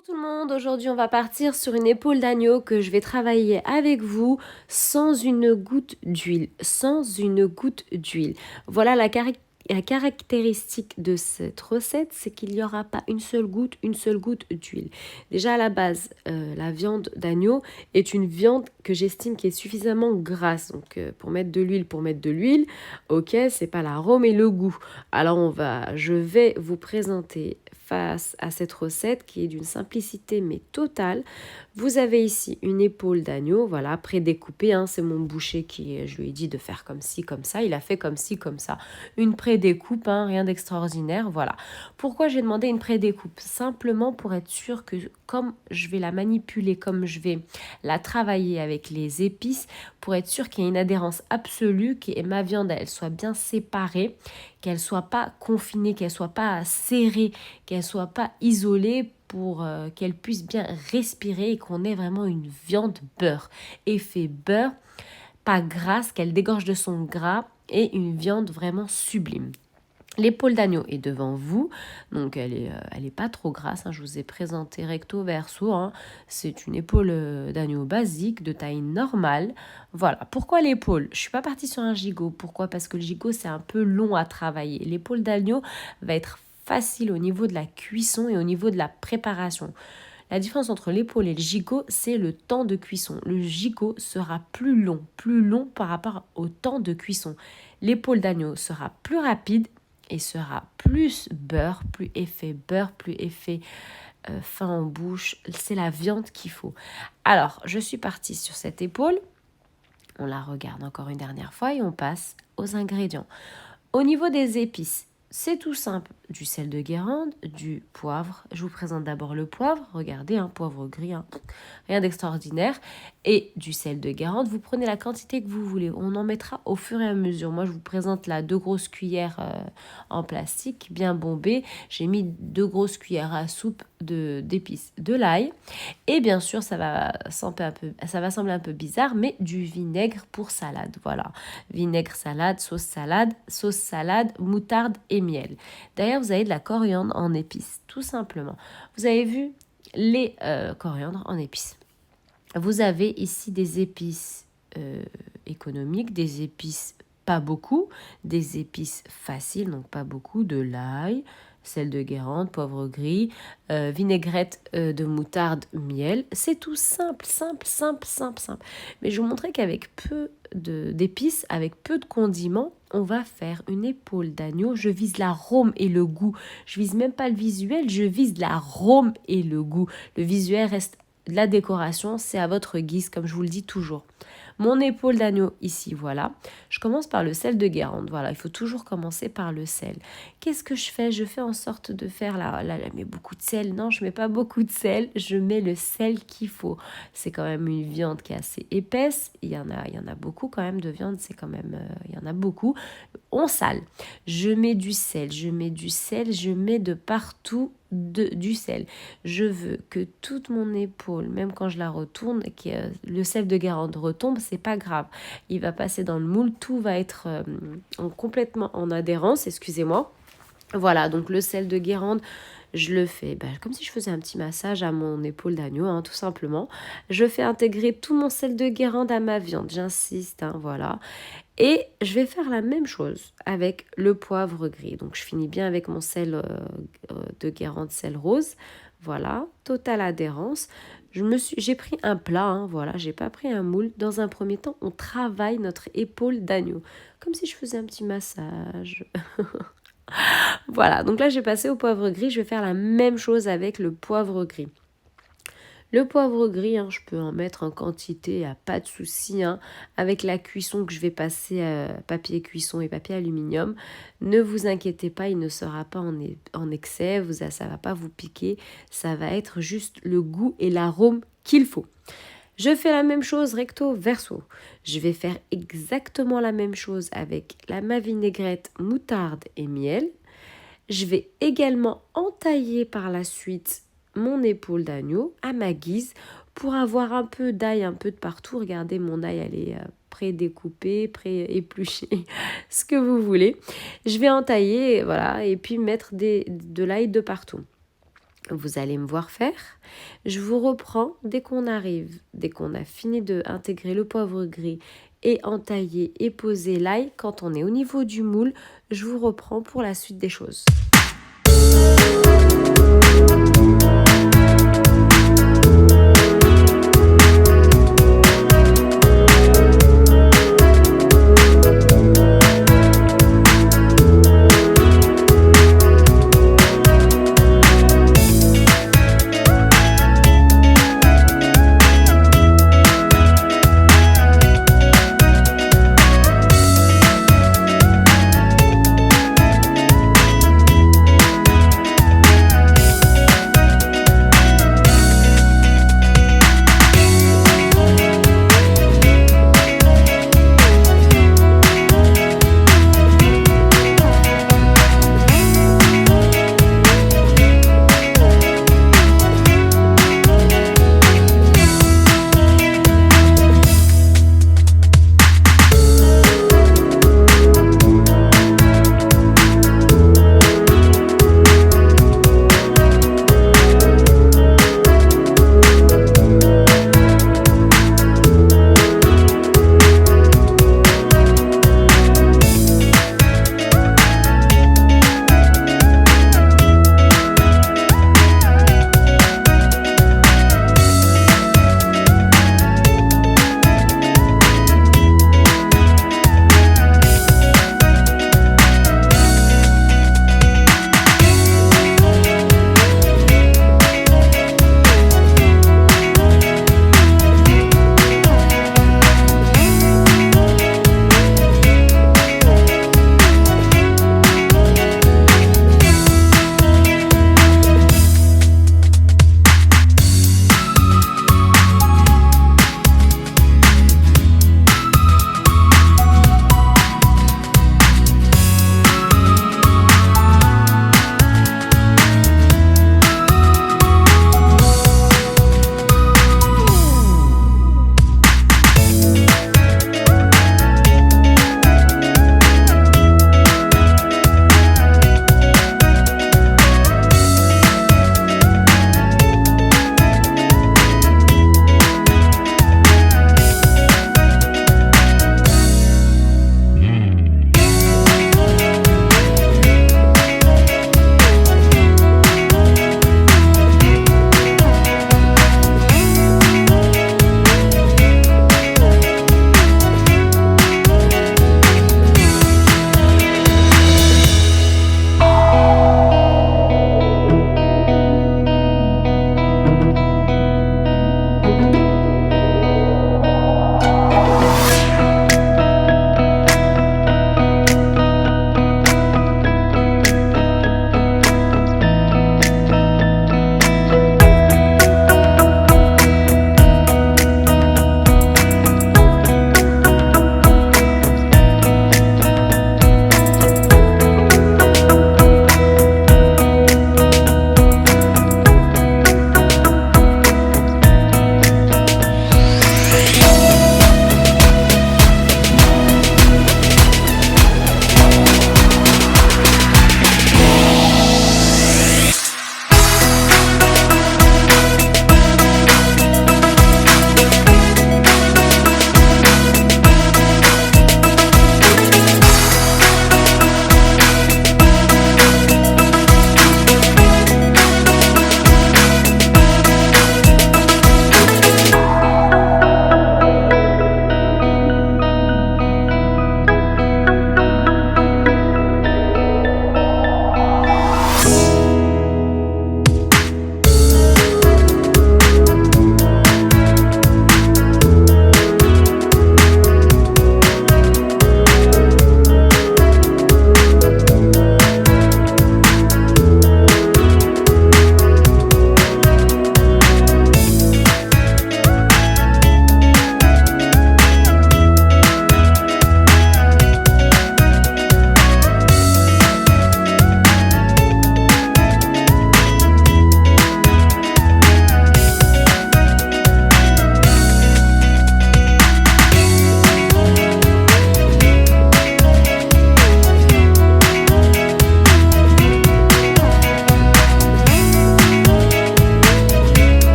Bonjour tout le monde, aujourd'hui on va partir sur une épaule d'agneau que je vais travailler avec vous sans une goutte d'huile, Voilà la caractéristique de cette recette, c'est qu'il n'y aura pas une seule goutte d'huile. Déjà à la base, la viande d'agneau est une viande que j'estime qui est suffisamment grasse. Donc pour mettre de l'huile, ok, c'est pas l'arôme et le goût. Alors je vais vous présenter face à cette recette qui est d'une simplicité mais totale. Vous avez ici une épaule d'agneau, voilà, prédécoupée, hein, c'est mon boucher je lui ai dit de faire comme ci, comme ça, il a fait comme ci, comme ça. Une prédécoupe, hein, rien d'extraordinaire, voilà. Pourquoi j'ai demandé une prédécoupe? Simplement pour être sûr que comme je vais la manipuler, comme je vais la travailler avec les épices, pour être sûr qu'il y ait une adhérence absolue, que ma viande, elle soit bien séparée, qu'elle soit pas confinée, qu'elle soit pas serrée, qu'elle soit pas isolée pour qu'elle puisse bien respirer et qu'on ait vraiment une viande beurre. Effet beurre, pas grasse, qu'elle dégorge de son gras et une viande vraiment sublime. L'épaule d'agneau est devant vous, donc elle est pas trop grasse, hein, je vous ai présenté recto verso, hein. C'est une épaule d'agneau basique, de taille normale. Voilà, pourquoi l'épaule? Je suis pas partie sur un gigot, pourquoi? Parce que le gigot c'est un peu long à travailler. L'épaule d'agneau va être facile au niveau de la cuisson et au niveau de la préparation. La différence entre l'épaule et le gigot, c'est le temps de cuisson. Le gigot sera plus long par rapport au temps de cuisson. L'épaule d'agneau sera plus rapide et sera plus beurre, plus effet fin en bouche. C'est la viande qu'il faut. Alors, je suis partie sur cette épaule. On la regarde encore une dernière fois et on passe aux ingrédients. Au niveau des épices, c'est tout simple. Du sel de Guérande, du poivre. Je vous présente d'abord le poivre. Regardez, un poivre gris, hein, rien d'extraordinaire. Et du sel de Guérande. Vous prenez la quantité que vous voulez. On en mettra au fur et à mesure. Moi, je vous présente là 2 grosses cuillères en plastique, bien bombées. J'ai mis 2 grosses cuillères à soupe d'épices de l'ail. Et bien sûr, ça va sembler un peu bizarre, mais du vinaigre pour salade. Voilà. Vinaigre sauce salade, moutarde et miel. D'ailleurs, vous avez de la coriandre en épices, tout simplement. Vous avez vu les coriandres en épices. Vous avez ici des épices économiques, des épices pas beaucoup, des épices faciles, donc pas beaucoup, de l'ail, sel de Guérande, poivre gris, vinaigrette de moutarde, miel. C'est tout simple. Mais je vous montrais qu'avec peu d'épices, avec peu de condiments, on va faire une épaule d'agneau. Je vise l'arôme et le goût. Je vise même pas le visuel, je vise l'arôme et le goût. Le visuel reste de la décoration, c'est à votre guise, comme je vous le dis toujours. Mon épaule d'agneau ici, voilà. Je commence par le sel de Guérande. Voilà, il faut toujours commencer par le sel. Qu'est-ce que je fais? Je fais en sorte de faire mais beaucoup de sel. Non, je mets pas beaucoup de sel. Je mets le sel qu'il faut. C'est quand même une viande qui est assez épaisse. Il y en a beaucoup quand même de viande. C'est quand même, il y en a beaucoup. On sale. Je mets du sel. Je mets de partout du sel. Je veux que toute mon épaule, même quand je la retourne, que le sel de Guérande retombe, c'est pas grave. Il va passer dans le moule, tout va être complètement en adhérence, excusez-moi. Voilà, donc le sel de Guérande, je le fais comme si je faisais un petit massage à mon épaule d'agneau, hein, tout simplement. Je fais intégrer tout mon sel de Guérande à ma viande, j'insiste, hein, voilà. Et je vais faire la même chose avec le poivre gris. Donc je finis bien avec mon sel de Guérande, sel rose. Voilà, totale adhérence. J'ai pris un plat, hein, voilà, j'ai pas pris un moule. Dans un premier temps, on travaille notre épaule d'agneau, comme si je faisais un petit massage. Voilà, donc là j'ai passé au poivre gris. Je vais faire la même chose avec le poivre gris. Le poivre gris, hein, je peux en mettre en quantité, il n'y a pas de souci. Hein. Avec la cuisson que je vais passer à papier cuisson et papier aluminium, ne vous inquiétez pas, il ne sera pas en excès, ça ne va pas vous piquer, ça va être juste le goût et l'arôme qu'il faut. Je fais la même chose recto verso. Je vais faire exactement la même chose avec ma vinaigrette, moutarde et miel. Je vais également entailler par la suite mon épaule d'agneau à ma guise pour avoir un peu d'ail un peu de partout. Regardez, mon ail, elle est pré-découpée, pré-épluchée, ce que vous voulez. Je vais entailler, voilà, et puis mettre de l'ail de partout. Vous allez me voir faire. Je vous reprends dès qu'on a fini d'intégrer le poivre gris et entailler et poser l'ail. Quand on est au niveau du moule, je vous reprends pour la suite des choses.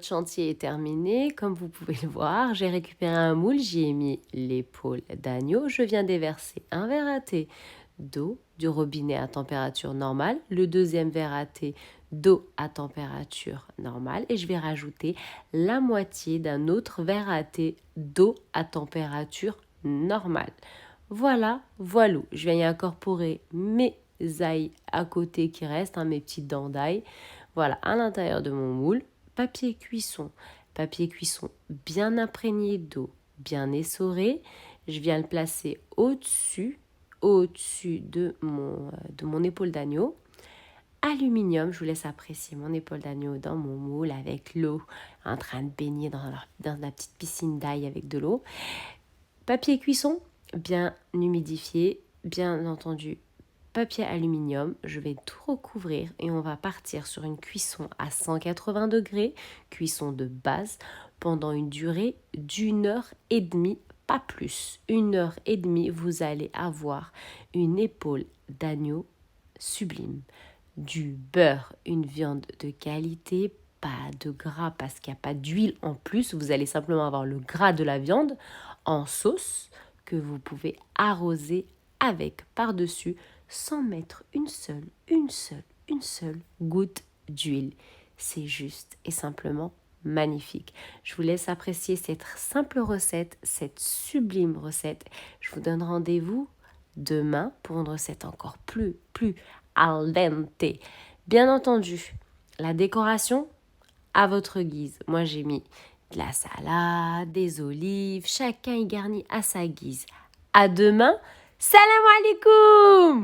notre chantier est terminé. Comme vous pouvez le voir, j'ai récupéré un moule, j'y ai mis l'épaule d'agneau. Je viens déverser un verre à thé d'eau du robinet à température normale, le deuxième verre à thé d'eau à température normale et je vais rajouter la moitié d'un autre verre à thé d'eau à température normale. Voilà, voilou. Je viens y incorporer mes ail à côté qui restent, mes petites dents d'ail. Voilà, à l'intérieur de mon moule, papier cuisson bien imprégné d'eau, bien essoré. Je viens le placer au-dessus de mon épaule d'agneau. Aluminium, je vous laisse apprécier mon épaule d'agneau dans mon moule avec l'eau en train de baigner dans la petite piscine d'ail avec de l'eau. Papier cuisson, bien humidifié, bien entendu papier aluminium, je vais tout recouvrir et on va partir sur une cuisson à 180 degrés, cuisson de base, pendant une durée d'1h30, pas plus. 1h30, vous allez avoir une épaule d'agneau sublime. Du beurre, une viande de qualité, pas de gras parce qu'il n'y a pas d'huile en plus, vous allez simplement avoir le gras de la viande en sauce que vous pouvez arroser avec par-dessus sans mettre une seule goutte d'huile. C'est juste et simplement magnifique. Je vous laisse apprécier cette simple recette, cette sublime recette. Je vous donne rendez-vous demain pour une recette encore plus al dente. Bien entendu, la décoration à votre guise. Moi, j'ai mis de la salade, des olives, chacun y garnit à sa guise. À demain. Salam alaikum!